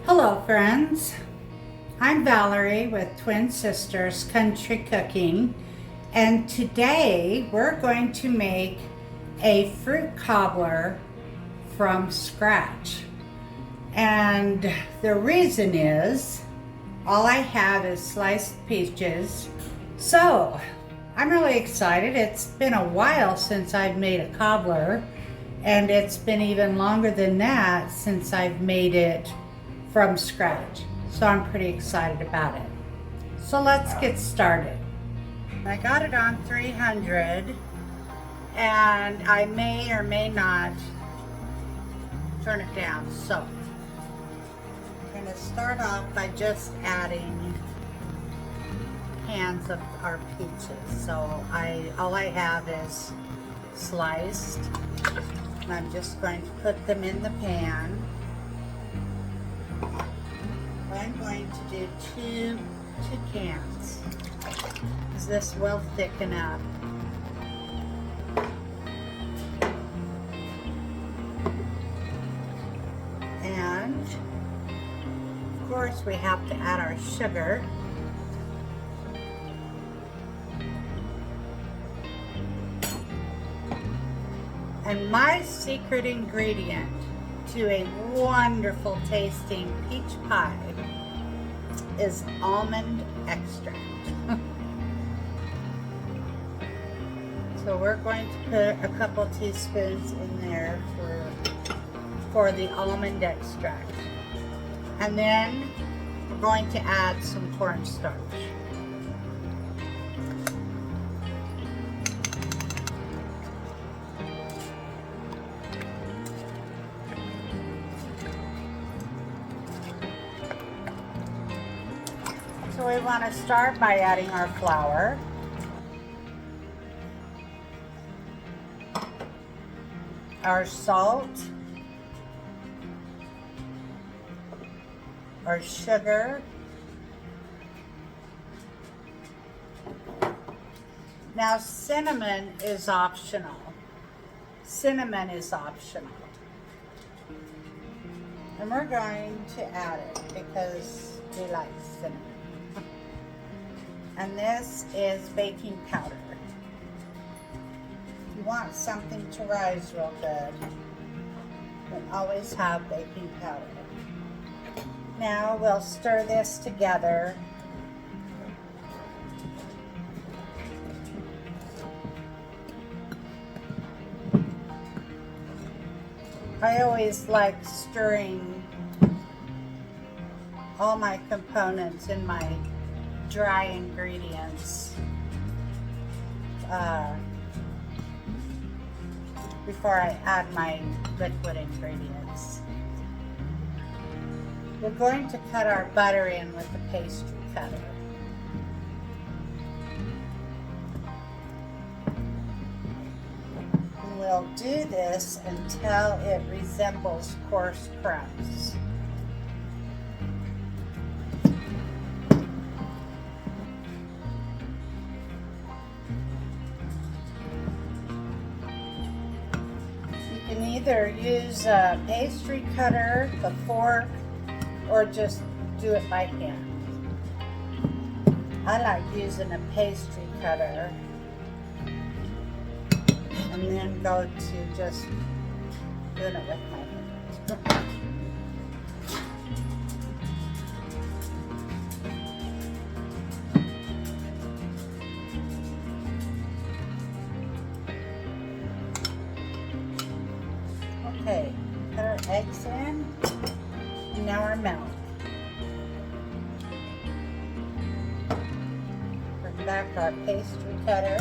Hello friends, I'm Valerie with Twin Sisters Country Cooking, and today we're going to make a fruit cobbler from scratch. And the reason is all I have is sliced peaches. So I'm really excited. It's been a while since I've made a cobbler, and it's been even longer than that since I've made it from scratch. So I'm pretty excited about it. So let's get started. I got it on 300, and I may or may not turn it down. So I'm going to start off by just adding cans of our peaches. So all I have is sliced, and I'm just going to put them in the pan. I'm going to do two cans, because this will thicken up. And of course we have to add our sugar. And my secret ingredient to a wonderful tasting peach pie is almond extract. So we're going to put a couple teaspoons in there for the almond extract. And then we're going to add some cornstarch. So we want to start by adding our flour. Our salt. Our sugar. Now cinnamon is optional. Cinnamon is optional. And we're going to add it because we like cinnamon. And this is baking powder. If you want something to rise real good, then always have baking powder. Now we'll stir this together. I always like stirring all my components in my dry ingredients before I add my liquid ingredients. We're going to cut our butter in with the pastry cutter. And we'll do this until it resembles coarse crumbs. You can either use a pastry cutter, the fork, or just do it by hand. I like using a pastry cutter and then go to just doing it with my hand. Okay, put our eggs in, and now our milk. Bring back our pastry cutter.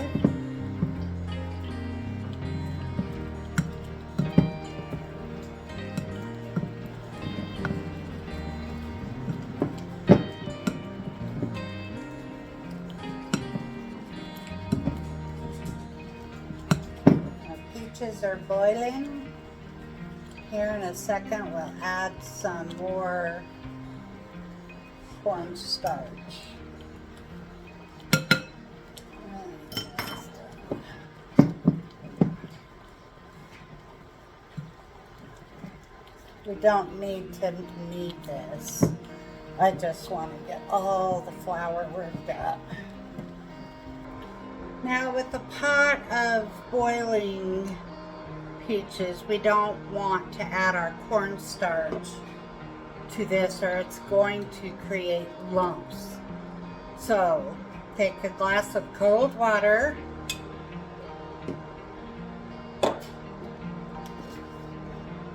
Our peaches are boiling. Here in a second we'll add some more cornstarch. We don't need to knead this. I just want to get all the flour worked up. Now with the pot of boiling peaches, we don't want to add our cornstarch to this or it's going to create lumps. So take a glass of cold water.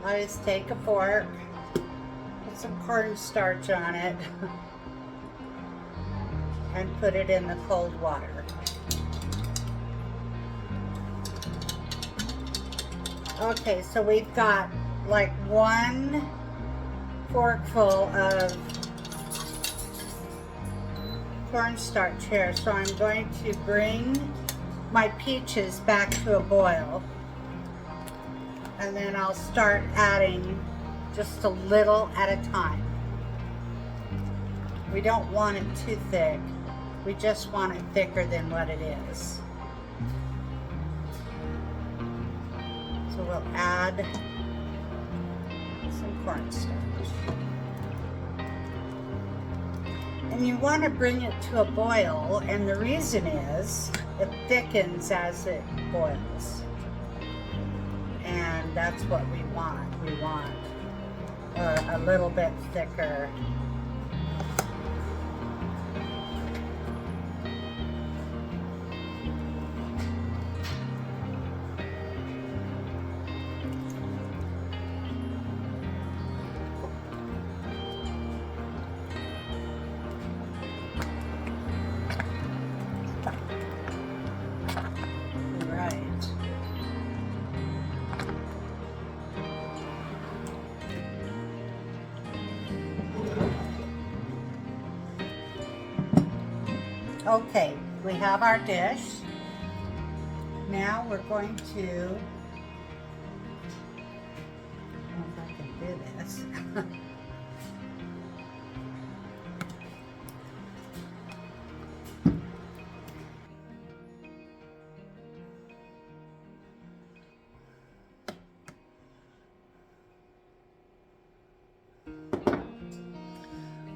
I just take a fork, put some cornstarch on it, and put it in the cold water. Okay, so we've got like 1 forkful of cornstarch here, so I'm going to bring my peaches back to a boil. And then I'll start adding just a little at a time. We don't want it too thick. We just want it thicker than what it is. So we'll add some cornstarch. And you want to bring it to a boil, and the reason is it thickens as it boils. And that's what we want. We want a little bit thicker. Okay, we have our dish. Now we're going to, I don't know if I can do this.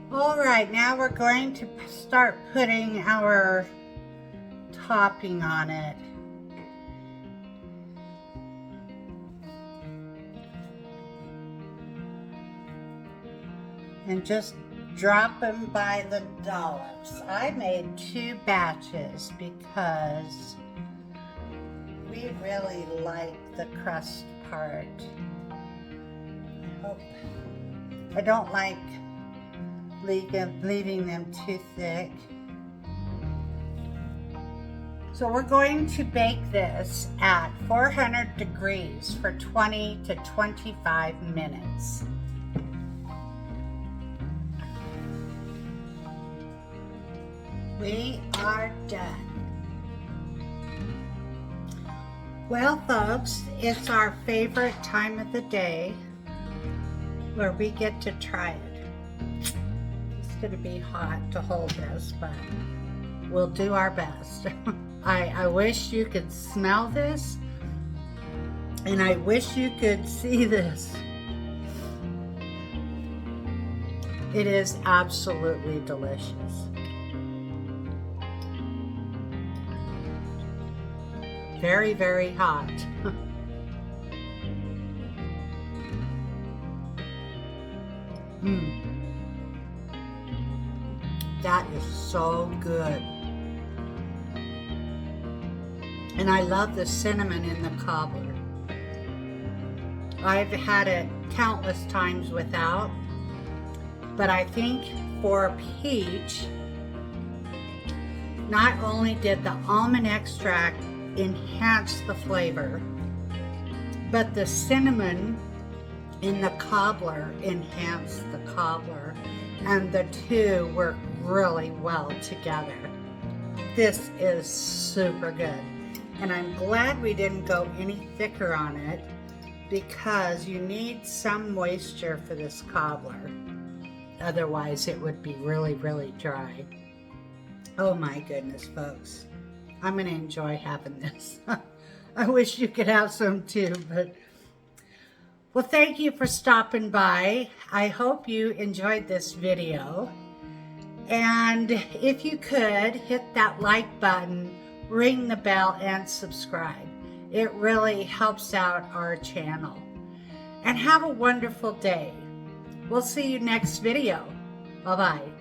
All right, now we're going to start putting our topping on it. And just drop them by the dollops. I made 2 batches because we really like the crust part. I don't like leaving them too thick. So we're going to bake this at 400 degrees for 20 to 25 minutes. We are done. Well, folks, it's our favorite time of the day where we get to try it. It's going to be hot to hold this, but we'll do our best. I wish you could smell this, and I wish you could see this. It is absolutely delicious. Very, very hot. That is so good. And I love the cinnamon in the cobbler. I've had it countless times without, but I think for peach, not only did the almond extract enhance the flavor, but the cinnamon in the cobbler enhanced the cobbler, and the two work really well together. This is super good, and I'm glad we didn't go any thicker on it because you need some moisture for this cobbler. Otherwise it would be really, really dry. Oh my goodness, folks. I'm going to enjoy having this. I wish you could have some too, but Well, thank you for stopping by. I hope you enjoyed this video. And if you could, hit that like button, ring the bell, and subscribe. It really helps out our channel. And have a wonderful day. We'll see you next video. Bye-bye.